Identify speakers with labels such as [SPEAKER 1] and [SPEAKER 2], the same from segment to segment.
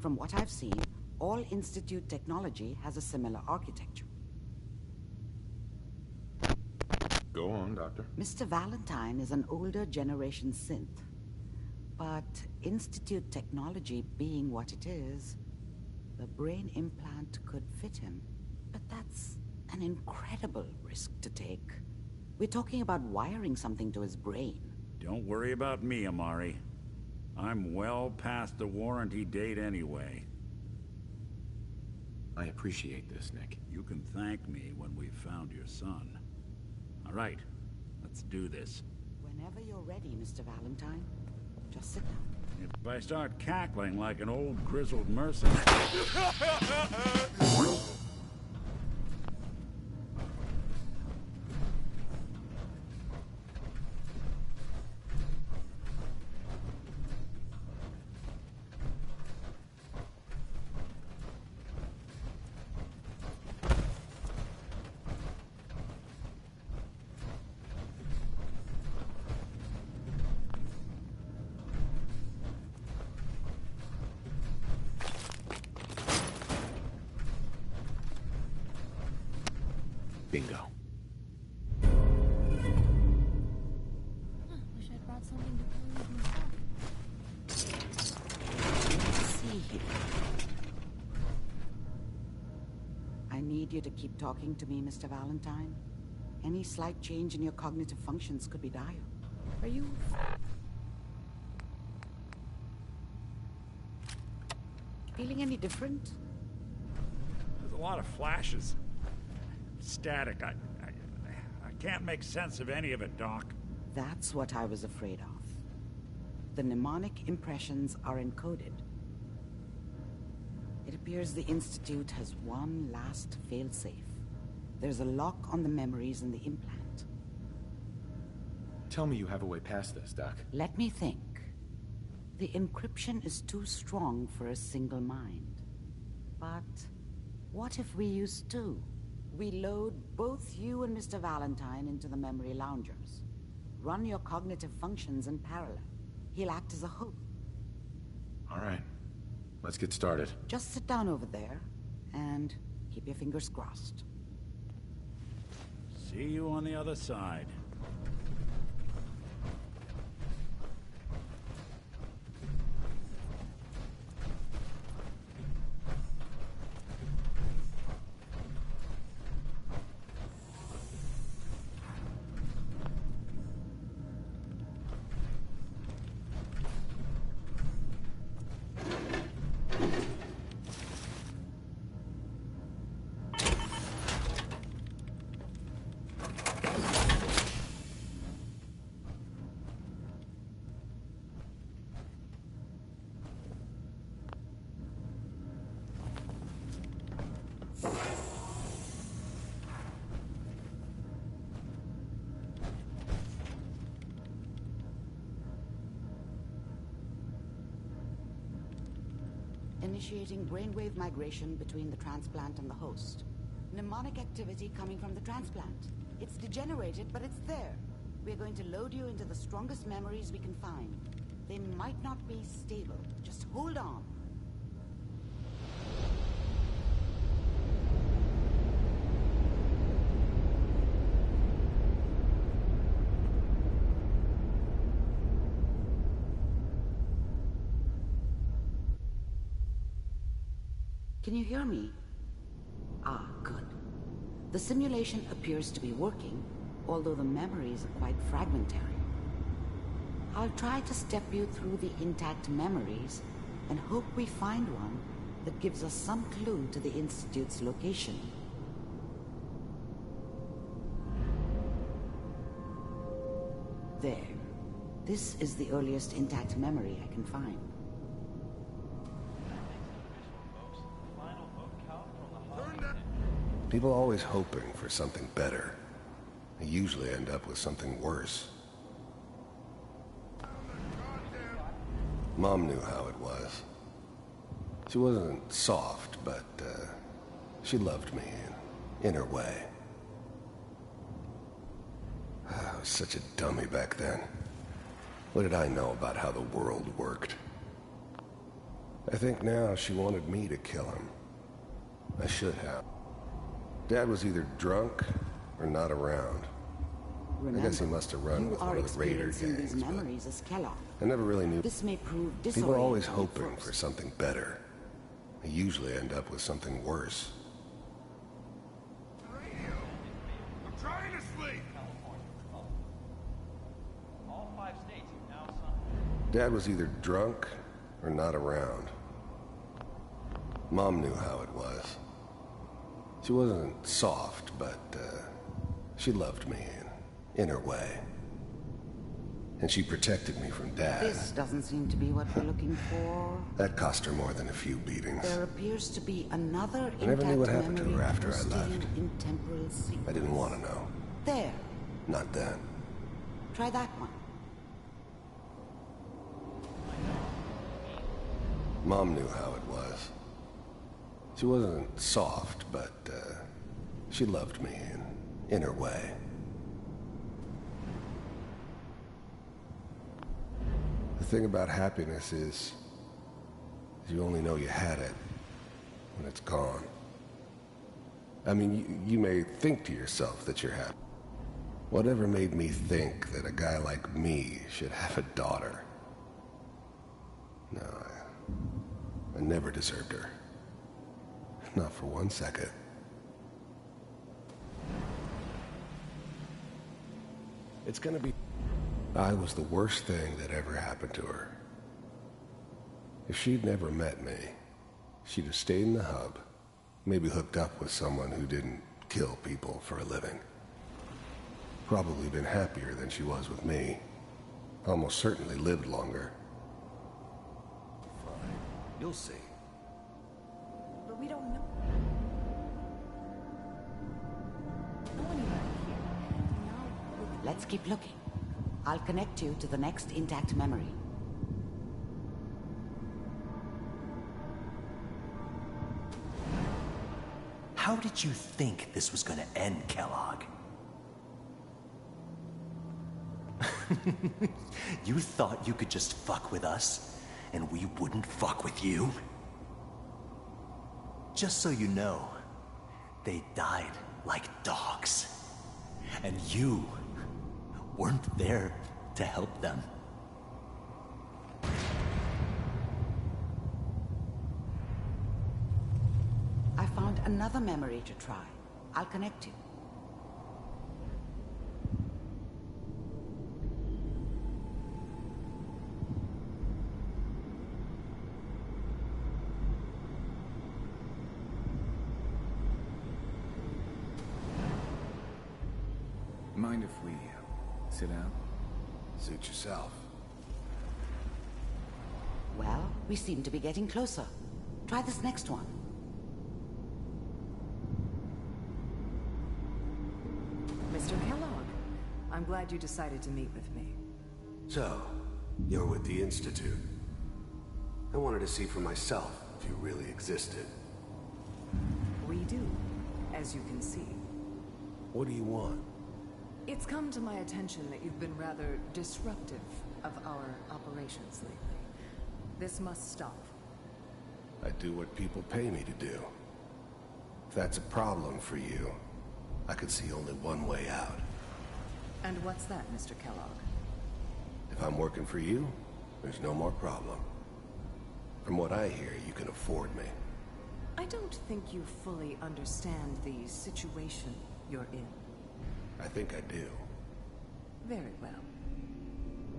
[SPEAKER 1] From what I've seen, all Institute technology has a similar architecture.
[SPEAKER 2] Go on, Doctor.
[SPEAKER 1] Mr. Valentine is an older generation synth. But Institute technology being what it is, the brain implant could fit him. But that's an incredible risk to take. We're talking about wiring something to his brain.
[SPEAKER 3] Don't worry about me, Amari. I'm well past the warranty date anyway.
[SPEAKER 2] I appreciate this, Nick.
[SPEAKER 3] You can thank me when we've found your son. All right, let's do this.
[SPEAKER 1] Whenever you're ready, Mr. Valentine, just sit down.
[SPEAKER 3] If I start cackling like an old grizzled mercenary...
[SPEAKER 2] Bingo.
[SPEAKER 4] Wish I'd brought something to play with myself.
[SPEAKER 1] Let's see here. I need you to keep talking to me, Mr. Valentine. Any slight change in your cognitive functions could be dire. Are you... feeling any different?
[SPEAKER 3] There's a lot of flashes. Static. I can't make sense of any of it, Doc.
[SPEAKER 1] That's what I was afraid of. The mnemonic impressions are encoded. It appears the Institute has one last failsafe. There's a lock on the memories in the implant.
[SPEAKER 2] Tell me you have a way past this, Doc.
[SPEAKER 1] Let me think. The encryption is too strong for a single mind. But what if we use two? We load both you and Mr. Valentine into the memory loungers. Run your cognitive functions in parallel. He'll act as a host.
[SPEAKER 2] All right. Let's get started.
[SPEAKER 1] Just sit down over there and keep your fingers crossed.
[SPEAKER 3] See you on the other side.
[SPEAKER 1] Initiating brainwave migration between the transplant and the host. Mnemonic activity coming from the transplant. It's degenerated, but it's there. We're going to load you into the strongest memories we can find. They might not be stable. Just hold on. Can you hear me? Ah, good. The simulation appears to be working, although the memories are quite fragmentary. I'll try to step you through the intact memories and hope we find one that gives us some clue to the Institute's location. There. This is the earliest intact memory I can find.
[SPEAKER 5] People always hoping for something better. They usually end up with something worse. Mom knew how it was. She wasn't soft, but she loved me in her way. I was such a dummy back then. What did I know about how the world worked? I think now she wanted me to kill him. I should have. Dad was either drunk or not around.
[SPEAKER 1] Remember,
[SPEAKER 5] I guess he must have run
[SPEAKER 1] you
[SPEAKER 5] with
[SPEAKER 1] are
[SPEAKER 5] one of the raider
[SPEAKER 1] experiencing
[SPEAKER 5] gangs,
[SPEAKER 1] these
[SPEAKER 5] but
[SPEAKER 1] memories as Kellogg.
[SPEAKER 5] I never really knew.
[SPEAKER 1] This may prove disorienting.
[SPEAKER 5] People are always
[SPEAKER 1] at
[SPEAKER 5] hoping
[SPEAKER 1] first.
[SPEAKER 5] for something better. They usually end up with something worse.
[SPEAKER 6] Radio! I'm trying to sleep!
[SPEAKER 7] All 5 states have now signed.
[SPEAKER 5] Dad was either drunk or not around. Mom knew how it was. She wasn't soft, but she loved me in her way. And she protected me from Dad.
[SPEAKER 1] This doesn't seem to be what we're looking for.
[SPEAKER 5] That cost her more than a few beatings.
[SPEAKER 1] There appears to be another
[SPEAKER 5] I never knew what
[SPEAKER 1] intact
[SPEAKER 5] happened to
[SPEAKER 1] memory
[SPEAKER 5] her after I
[SPEAKER 1] hosting
[SPEAKER 5] left.
[SPEAKER 1] in temporal sequence.
[SPEAKER 5] I didn't want to know.
[SPEAKER 1] There.
[SPEAKER 5] Not then.
[SPEAKER 1] Try that one.
[SPEAKER 5] Mom knew how it was. She wasn't soft, but she loved me in her way. The thing about happiness is you only know you had it when it's gone. I mean, you may think to yourself that you're happy. Whatever made me think that a guy like me should have a daughter? No, I never deserved her. Not for 1 second. It's gonna be... I was the worst thing that ever happened to her. If she'd never met me, she'd have stayed in the hub, maybe hooked up with someone who didn't kill people for a living. Probably been happier than she was with me. Almost certainly lived longer. Fine. You'll see.
[SPEAKER 4] But we don't know. No one here. Now,
[SPEAKER 1] Let's keep looking. I'll connect you to the next intact memory.
[SPEAKER 8] How did you think this was gonna end, Kellogg? You thought you could just fuck with us, and we wouldn't fuck with you? Just so you know, they died like dogs. And you weren't there to help them.
[SPEAKER 1] I found another memory to try. I'll connect you.
[SPEAKER 2] Mind if we sit down?
[SPEAKER 5] Suit yourself.
[SPEAKER 1] Well, we seem to be getting closer. Try this next one.
[SPEAKER 9] Mr. Kellogg, I'm glad you decided to meet with me.
[SPEAKER 5] So, you're with the Institute. I wanted to see for myself if you really existed.
[SPEAKER 9] We do, as you can see.
[SPEAKER 5] What do you want?
[SPEAKER 9] It's come to my attention that you've been rather disruptive of our operations lately. This must stop.
[SPEAKER 5] I do what people pay me to do. If that's a problem for you, I could see only one way out.
[SPEAKER 9] And what's that, Mr. Kellogg?
[SPEAKER 5] If I'm working for you, there's no more problem. From what I hear, you can afford me.
[SPEAKER 9] I don't think you fully understand the situation you're in.
[SPEAKER 5] I think I do.
[SPEAKER 9] Very well.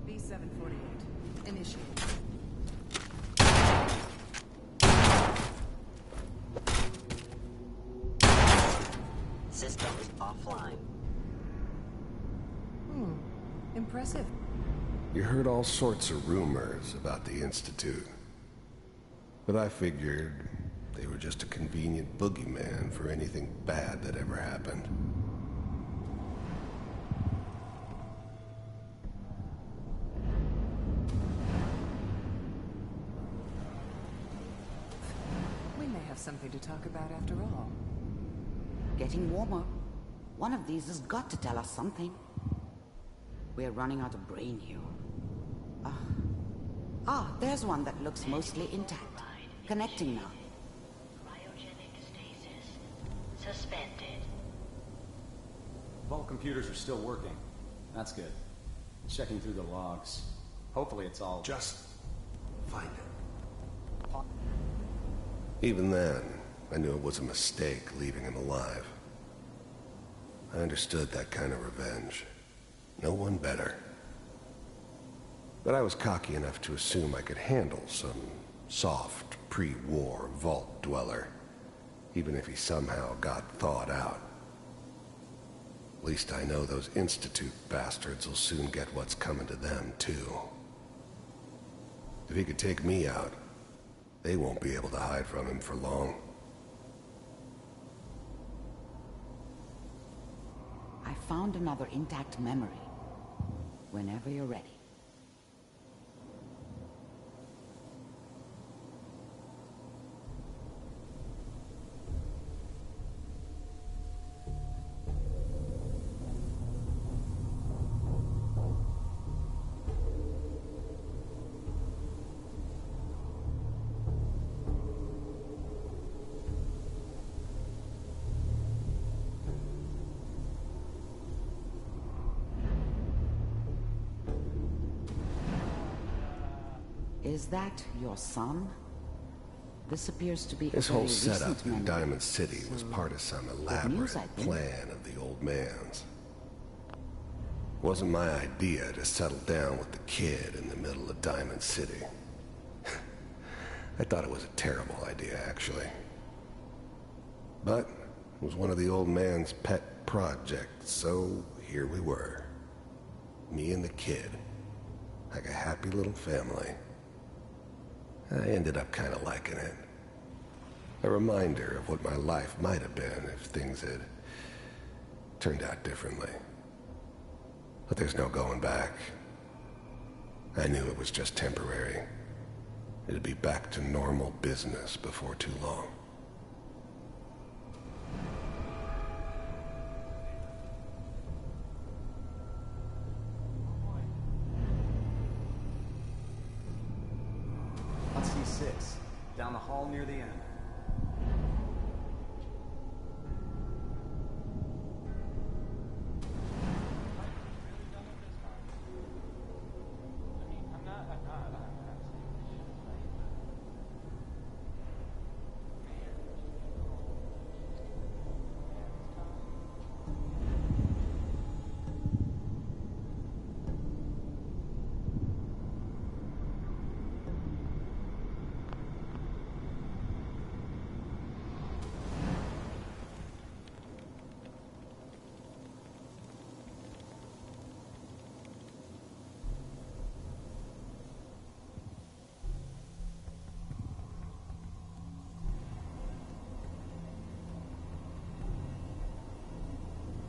[SPEAKER 9] B-748, initiate.
[SPEAKER 10] Systems offline.
[SPEAKER 9] Impressive.
[SPEAKER 5] You heard all sorts of rumors about the Institute. But I figured they were just a convenient boogeyman for anything bad that ever happened.
[SPEAKER 9] We may have something to talk about after all.
[SPEAKER 1] Getting warmer. One of these has got to tell us something. We're running out of brain here. There's one that looks mostly intact. Connecting now.
[SPEAKER 10] Cryogenic stasis. Suspended.
[SPEAKER 11] Vault computers are still working. That's good. Checking through the logs. Hopefully it's all...
[SPEAKER 5] Just find it. Even then, I knew it was a mistake leaving him alive. I understood that kind of revenge. No one better. But I was cocky enough to assume I could handle some soft, pre-war vault dweller, even if he somehow got thawed out. At least I know those Institute bastards will soon get what's coming to them, too. If he could take me out, they won't be able to hide from him for long.
[SPEAKER 1] I found another intact memory. Whenever you're ready. Is that your son? This appears to be
[SPEAKER 5] This
[SPEAKER 1] a
[SPEAKER 5] whole
[SPEAKER 1] very
[SPEAKER 5] setup
[SPEAKER 1] recent
[SPEAKER 5] in
[SPEAKER 1] memory.
[SPEAKER 5] Diamond City was part of some elaborate
[SPEAKER 1] I think.
[SPEAKER 5] plan of the old man's. It wasn't my idea to settle down with the kid in the middle of Diamond City. I thought it was a terrible idea, actually. But it was one of the old man's pet projects, so here we were. Me and the kid. Like a happy little family. I ended up kind of liking it. A reminder of what my life might have been if things had turned out differently. But there's no going back. I knew it was just temporary. It'd be back to normal business before too long.
[SPEAKER 11] On C6, down the hall near the end.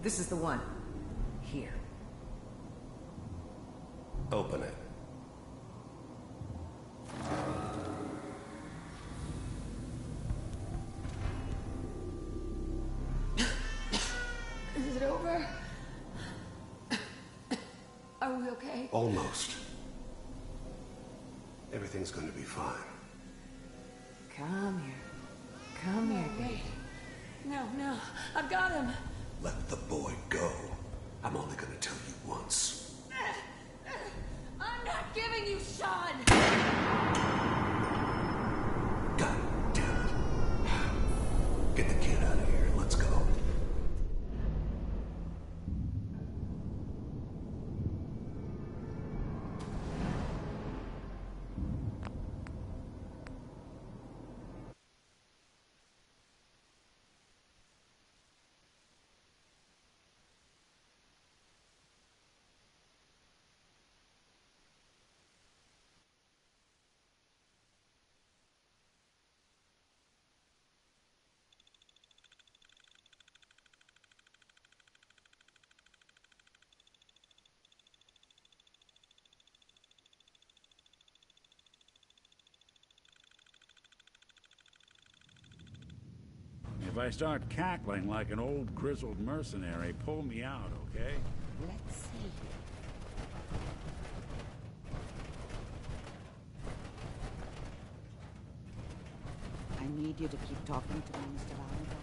[SPEAKER 9] This is the one. Here.
[SPEAKER 5] Open it.
[SPEAKER 9] Is it over? Are we okay?
[SPEAKER 5] Almost. Everything's going to be fine.
[SPEAKER 9] Come here. Come here, baby.
[SPEAKER 4] No, I've got him.
[SPEAKER 5] Let the boy go. I'm only going to tell you once.
[SPEAKER 4] I'm not giving you Sean!
[SPEAKER 5] God damn it. Get the kid out of here. Let's go.
[SPEAKER 3] If I start cackling like an old grizzled mercenary, pull me out, okay?
[SPEAKER 1] Let's see here. I need you to keep talking to me, Mr. Valentine.